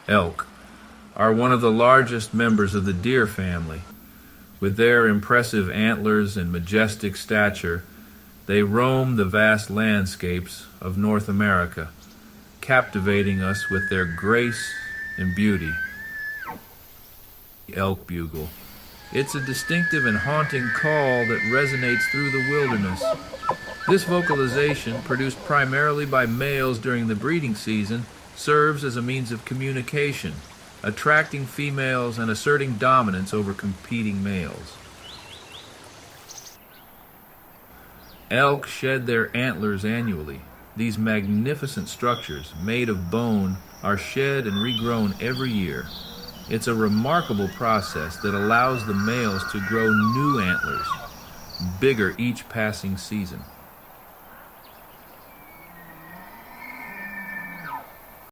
Elk are one of the largest members of the deer family. With their impressive antlers and majestic stature, they roam the vast landscapes of North America, captivating us with their grace and beauty. The elk bugle. It's a distinctive and haunting call that resonates through the wilderness. This vocalization, produced primarily by males during the breeding season, serves as a means of communication, attracting females and asserting dominance over competing males. Elk shed their antlers annually. These magnificent structures, made of bone, are shed and regrown every year. It's a remarkable process that allows the males to grow new antlers, bigger each passing season.